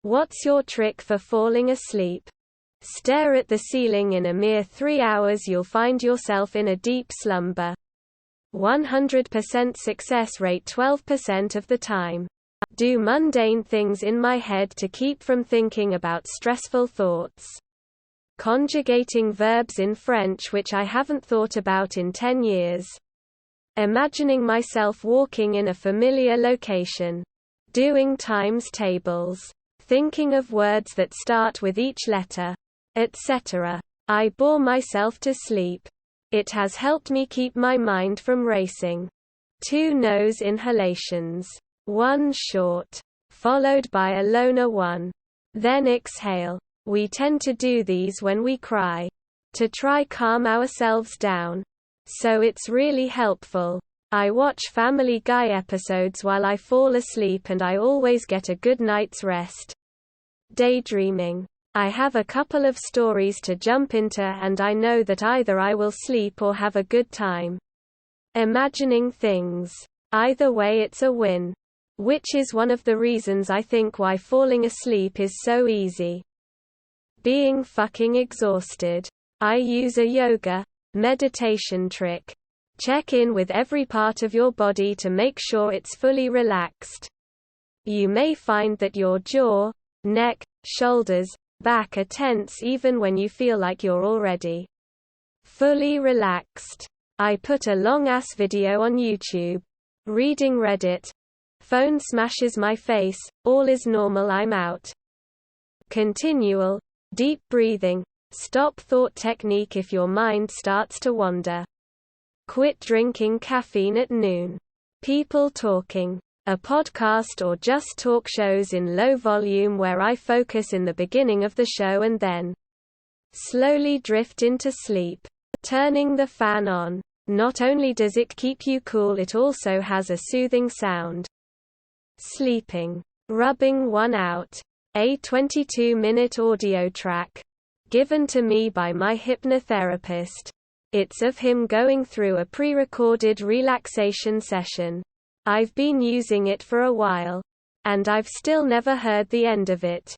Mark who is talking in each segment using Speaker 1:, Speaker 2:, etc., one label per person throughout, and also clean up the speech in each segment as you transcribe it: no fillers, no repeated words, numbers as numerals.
Speaker 1: What's your trick for falling asleep? Stare at the ceiling. In a mere 3 hours you'll find yourself in a deep slumber. 100% success rate 12% of the time. Do mundane things in my head to keep from thinking about stressful thoughts. Conjugating verbs in French which I haven't thought about in 10 years. Imagining myself walking in a familiar location. Doing times tables. Thinking of words that start with each letter. Etc. I bore myself to sleep. It has helped me keep my mind from racing. 2 nose inhalations. 1 short. Followed by a loner one. Then exhale. We tend to do these when we cry. To try calm ourselves down. So it's really helpful. I watch Family Guy episodes while I fall asleep and I always get a good night's rest. Daydreaming. I have a couple of stories to jump into and I know that either I will sleep or have a good time. Imagining things. Either way it's a win. Which is one of the reasons I think why falling asleep is so easy. Being fucking exhausted. I use a yoga, meditation trick. Check in with every part of your body to make sure it's fully relaxed. You may find that your jaw, neck, shoulders, back are tense even when you feel like you're already fully relaxed. I put a long-ass video on YouTube. Reading Reddit. Phone smashes my face, all is normal, I'm out. Continual, deep breathing, stop thought technique if your mind starts to wander. Quit drinking caffeine at noon. People talking. A podcast or just talk shows in low volume where I focus in the beginning of the show and then slowly drift into sleep. Turning the fan on. Not only does it keep you cool, it also has a soothing sound. Sleeping. Rubbing one out. A 22-minute audio track. Given to me by my hypnotherapist. It's of him going through a pre-recorded relaxation session. I've been using it for a while. And I've still never heard the end of it.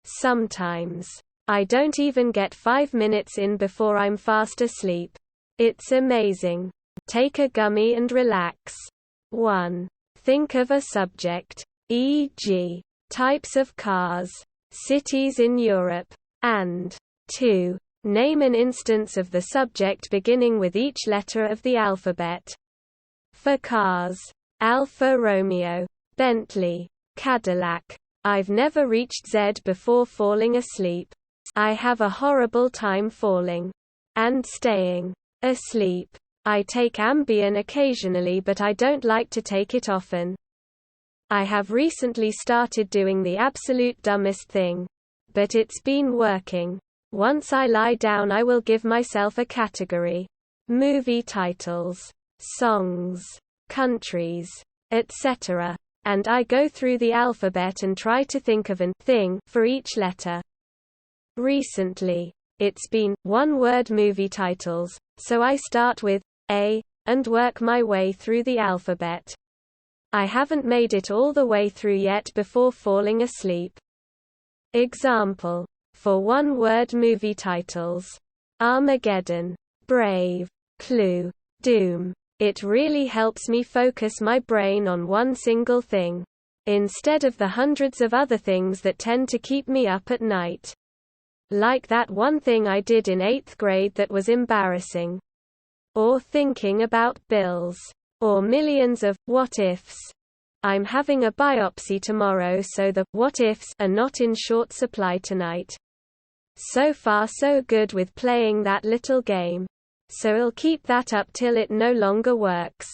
Speaker 1: Sometimes. I don't even get 5 minutes in before I'm fast asleep. It's amazing. Take a gummy and relax. 1. Think of a subject. E.g. types of cars, cities in Europe. And 2. Name an instance of the subject beginning with each letter of the alphabet. For cars. Alfa Romeo, Bentley, Cadillac. I've never reached Z before falling asleep. I have a horrible time falling and staying asleep. I take Ambien occasionally, but I don't like to take it often. I have recently started doing the absolute dumbest thing. But it's been working. Once I lie down, I will give myself a category. Movie titles, songs, countries, etc. And I go through the alphabet and try to think of an thing for each letter. Recently, it's been one-word movie titles, so I start with A and work my way through the alphabet. I haven't made it all the way through yet before falling asleep. Example. For one-word movie titles. Armageddon, Brave, Clue, Doom. It really helps me focus my brain on one single thing, instead of the hundreds of other things that tend to keep me up at night. Like that one thing I did in 8th grade that was embarrassing. Or thinking about bills. Or millions of what-ifs. I'm having a biopsy tomorrow, so the what-ifs are not in short supply tonight. So far so good with playing that little game. So I'll keep that up till it no longer works.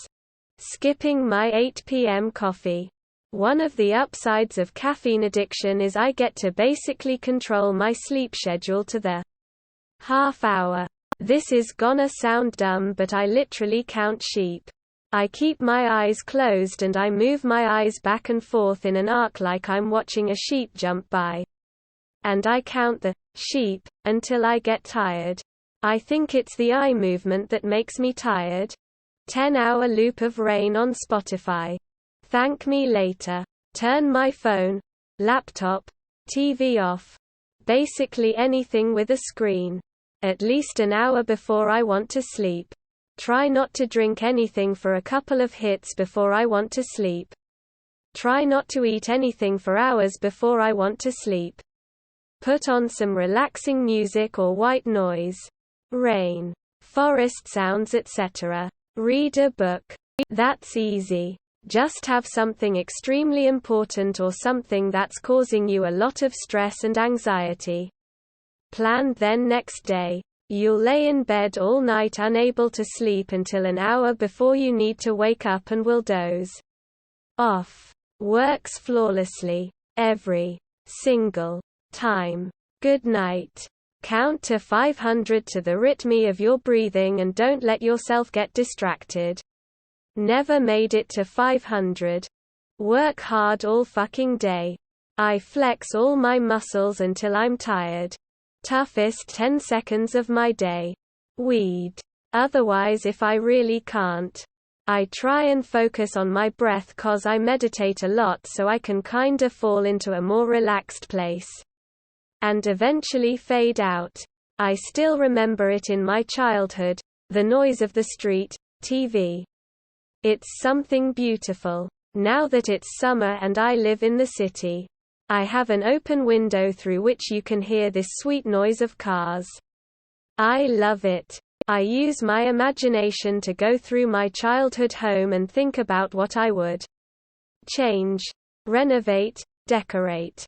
Speaker 1: Skipping my 8 p.m. coffee. One of the upsides of caffeine addiction is I get to basically control my sleep schedule to the half hour. This is gonna sound dumb, but I literally count sheep. I keep my eyes closed and I move my eyes back and forth in an arc like I'm watching a sheep jump by. And I count the sheep until I get tired. I think it's the eye movement that makes me tired. 10-hour loop of Rain on Spotify. Thank me later. Turn my phone, laptop, TV off. Basically anything with a screen. At least an hour before I want to sleep. Try not to drink anything for a couple of hits before I want to sleep. Try not to eat anything for hours before I want to sleep. Put on some relaxing music or white noise. Rain, forest sounds, etc. Read a book. That's easy. Just have something extremely important or something that's causing you a lot of stress and anxiety planned. Then next day, you'll lay in bed all night unable to sleep until an hour before you need to wake up and will doze off. Works flawlessly. Every single time. Good night. Count to 500 to the rhythm of your breathing and don't let yourself get distracted. Never made it to 500. Work hard all fucking day. I flex all my muscles until I'm tired. Toughest 10 seconds of my day. Weed. Otherwise, if I really can't, I try and focus on my breath 'cause I meditate a lot so I can kinda fall into a more relaxed place. And eventually fade out. I still remember it in my childhood, the noise of the street, TV. It's something beautiful. Now that it's summer and I live in the city, I have an open window through which you can hear this sweet noise of cars. I love it. I use my imagination to go through my childhood home and think about what I would change, renovate, decorate.